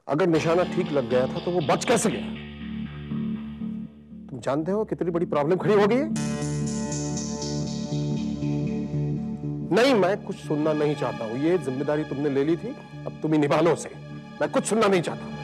अगर निशाना ठीक लग गया था तो वो बच कैसे गया? तुम जानते हो कितनी बड़ी प्रॉब्लम खड़ी हो गई है? नहीं, मैं कुछ सुनना नहीं चाहता हूं। ये जिम्मेदारी तुमने ले ली थी, अब तुम ही निभा लो उसे। मैं कुछ सुनना नहीं चाहता।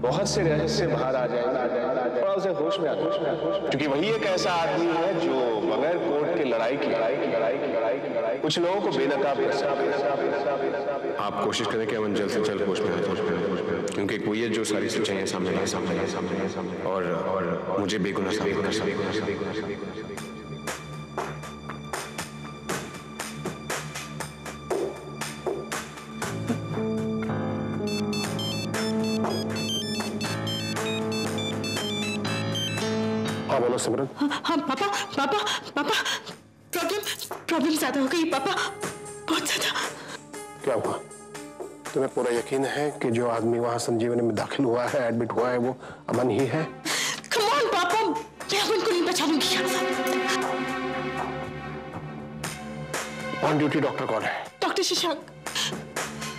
बहुत से रहस्य बाहर आ जाएंगे, थोड़ा उसे होश में आ, क्योंकि वही एक ऐसा आदमी है जो बगैर कोर्ट के लड़ाई की कुछ लोगों को बेनकाब कर सकता है। आप कोशिश करें कि अमन जल्द से जल्द होश में आ जाए, क्योंकि कोई है जो सारी सच्चाइयां सामने और मुझे बेगुनाह साबित कर सकता है। हाँ बोलो सिमरन। हाँ पापा पापा पापा, प्रॉब्लम ज्यादा हो गई पापा, बहुत ज्यादा। क्या हुआ? तुम्हें पूरा यकीन है कि जो आदमी वहां संजीवनी में दाखिल हुआ है, एडमिट हुआ है, वो अमन ही है? कम ऑन पापा, मैं अमन को नहीं पहचानूंगी। ऑन ड्यूटी डॉक्टर कौन है? डॉक्टर शशांक।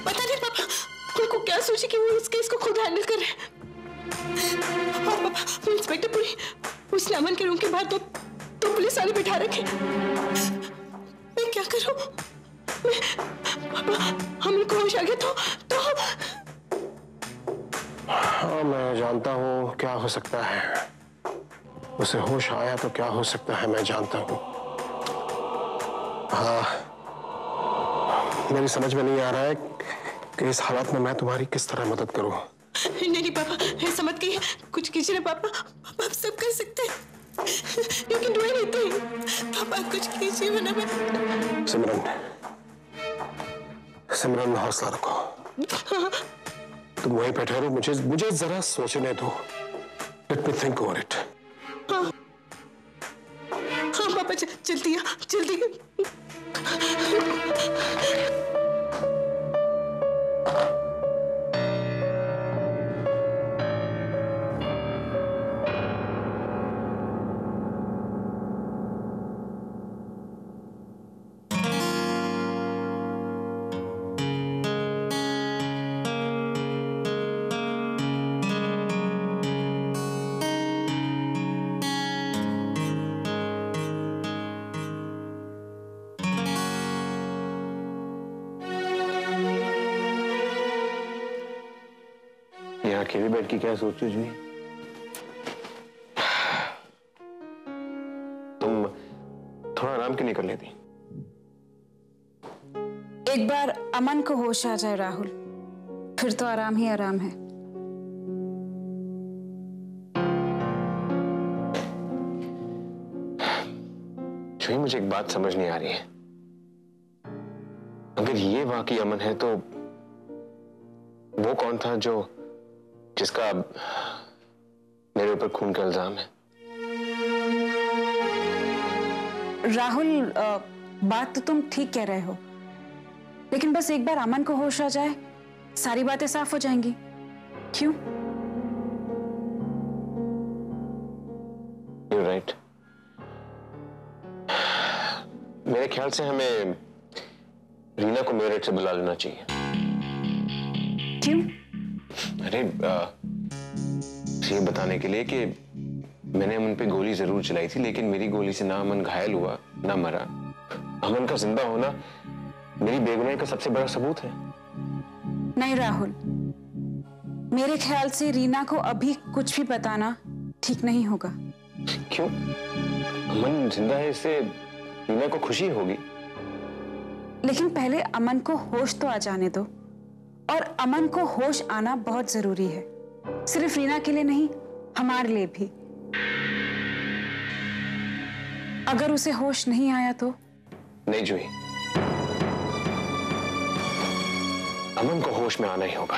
पता नहीं पापा, उनको क्या सोचे कि वो इस केस को खुद हैंडल कर रहे हैं। हाँ पापा, वो इंस्पेक्टर पुरी, उसने अमन के रूम के बाहर तो पुलिस वाले बिठा रखे। मैं क्या करूं? पापा, अमन को होश आ गया तो हाँ मैं जानता हूँ क्या हो सकता है। उसे होश आया तो क्या हो सकता है मैं जानता हूँ। हाँ, मेरी समझ में नहीं आ रहा है कि इस हालत में मैं तुम्हारी किस तरह मदद करूं। नहीं पापा, ऐसा मत कहिए, कुछ कीजिए ना पापा, पापा आप सब कर सकते हैं। You can do anything. पापा कुछ कीजिए वरना मैं। सिमरन हौसला रखो। हाँ। तुम वहीं पे ठहरो, मुझे जरा सोचने दो। Let me think over it. हाँ पापा जल्दी। यहाँ अकेले बैठ के क्या सोच रही जुई? तुम थोड़ा आराम क्यों नहीं कर लेती? एक बार अमन को होश आ जाए राहुल, फिर तो आराम ही आराम है। जुई, मुझे एक बात समझ नहीं आ रही है। अगर ये वाकई अमन है तो वो कौन था जिसका मेरे ऊपर खून का इल्जाम है? राहुल, बात तो तुम ठीक कह रहे हो, लेकिन बस एक बार अमन को होश आ जाए, सारी बातें साफ हो जाएंगी। क्यों? You're right. मेरे ख्याल से हमें रीना को मेरठ से बुला लेना चाहिए। क्यों? अरे ये बताने के लिए कि मैंने अमन पे गोली जरूर चलाई थी, लेकिन मेरी गोली से ना अमन घायल हुआ ना मरा। अमन का जिंदा होना मेरी बेगुनाही का सबसे बड़ा सबूत है। नहीं राहुल, मेरे ख्याल से रीना को अभी कुछ भी बताना ठीक नहीं होगा। क्यों? अमन जिंदा है, इससे रीना को खुशी होगी। लेकिन पहले अमन को होश तो आ जाने दो, और अमन को होश आना बहुत जरूरी है, सिर्फ रीना के लिए नहीं, हमारे लिए भी। अगर उसे होश नहीं आया तो? नहीं जूही, अमन को होश में आना ही होगा,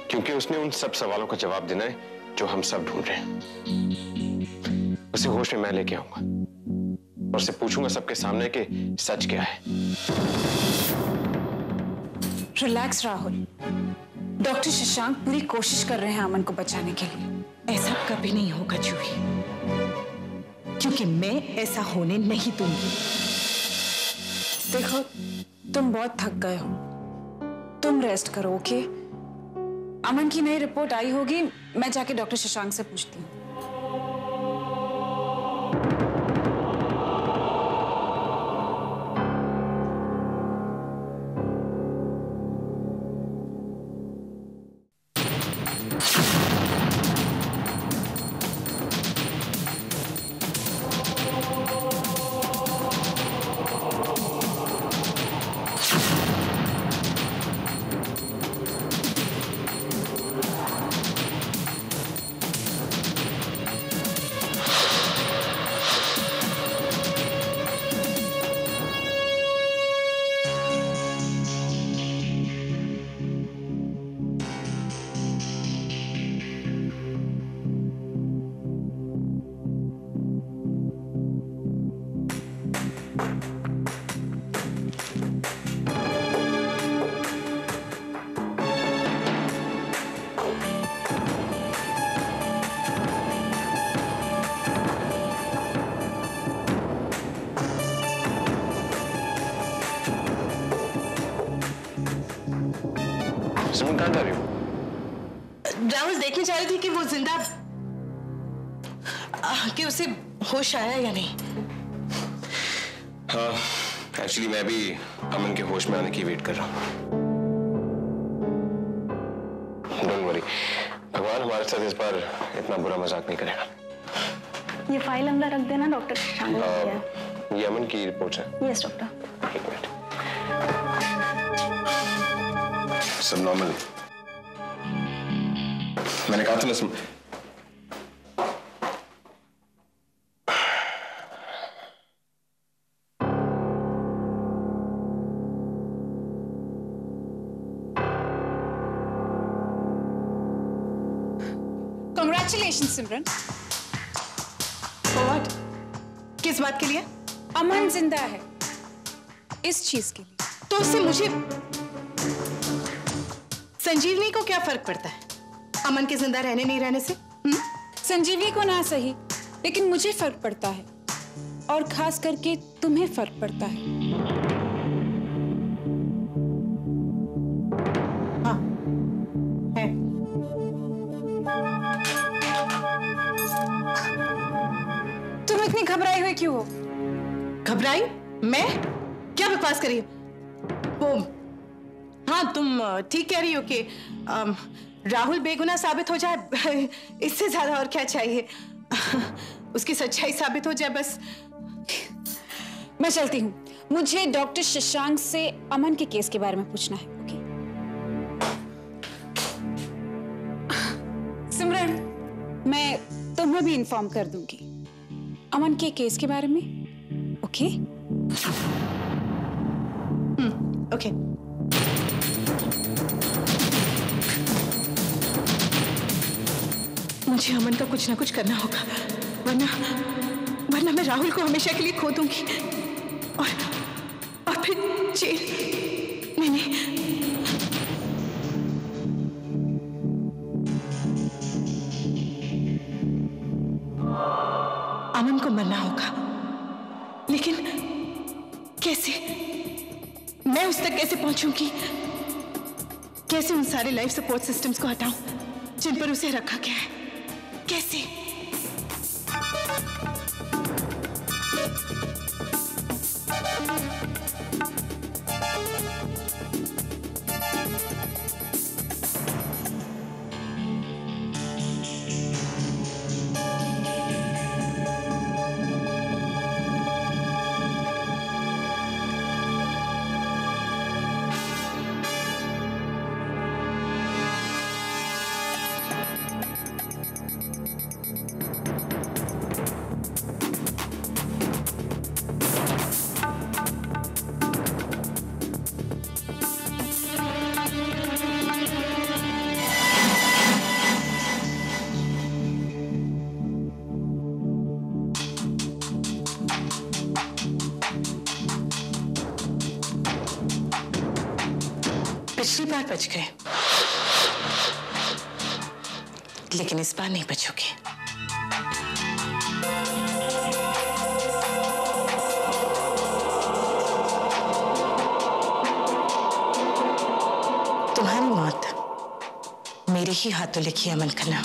क्योंकि उसने उन सब सवालों का जवाब देना है जो हम सब ढूंढ रहे हैं। उसे होश में मैं लेके आऊंगा और उसे पूछूंगा सबके सामने कि सच क्या है। रिलैक्स राहुल, डॉक्टर शशांक पूरी कोशिश कर रहे हैं अमन को बचाने के लिए। ऐसा कभी नहीं होगा जूही, क्योंकि मैं ऐसा होने नहीं दूंगी। देखो, तुम बहुत थक गए हो, तुम रेस्ट करो, ओके? अमन की नई रिपोर्ट आई होगी, मैं जाके डॉक्टर शशांक से पूछती हूँ। सिमरन कहाँ जा रही हो? राहुल देखने जा रही थी कि वो जिंदा कि उसे होश आया या नहीं। हाँ, एक्चुअली मैं भी अमन के होश में आने की वेट कर रहा हूँ। डोंट वरी, भगवान हमारे साथ इस बार इतना बुरा मजाक नहीं करेगा। ये फाइल अंदर रख देना, डॉक्टर शशांक ने दिया है। ये अमन की रिपोर्ट है। Yes doctor. एक मिनट। सब नॉर्मल। मैंने कहा था ना कांग्रेचुलेशन सिमरन। व्हाट? किस बात के लिए? अमन जिंदा है, इस चीज के लिए। तो उससे मुझे संजीवनी को क्या फर्क पड़ता है अमन के जिंदा रहने नहीं रहने से? संजीवनी को ना सही, लेकिन मुझे फर्क पड़ता है, और खास करके तुम्हें फर्क पड़ता है। हाँ है। तुम इतनी घबराई हुई क्यों हो? घबराई? मैं? क्या बकवास करी? वो हाँ, तुम ठीक कह रही हो कि राहुल बेगुनाह साबित हो जाए, इससे ज्यादा और क्या चाहिए? उसकी सच्चाई साबित हो जाए बस। मैं चलती हूँ, मुझे डॉक्टर शशांक से अमन के केस के बारे में पूछना है। ओके सिमरन, मैं तुम्हें भी इन्फॉर्म कर दूंगी अमन के केस के बारे में। ओके? ओके। मुझे अमन का कुछ ना कुछ करना होगा, वरना मैं राहुल को हमेशा के लिए खो दूंगी और फिर जेल। नहीं, अमन को मरना होगा, लेकिन कैसे? मैं उस तक कैसे पहुंचूंगी? कैसे उन सारे लाइफ सपोर्ट सिस्टम्स को हटाऊं जिन पर उसे रखा गया है? कैसे? पिछली बार बच गए, लेकिन इस बार नहीं बचोगे। तुम्हारी मौत मेरे ही हाथों लिखी है अमन का नाम।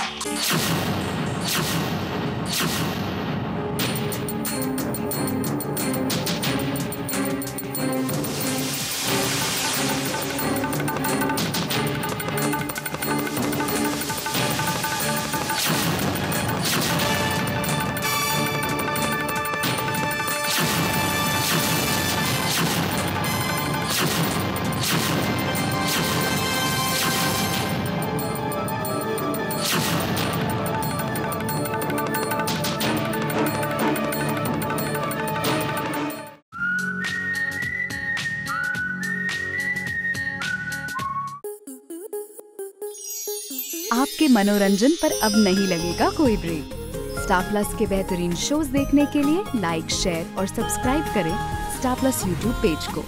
आपके मनोरंजन पर अब नहीं लगेगा कोई ब्रेक। स्टार प्लस के बेहतरीन शोज देखने के लिए लाइक, शेयर और सब्सक्राइब करें स्टार प्लस यूट्यूब पेज को।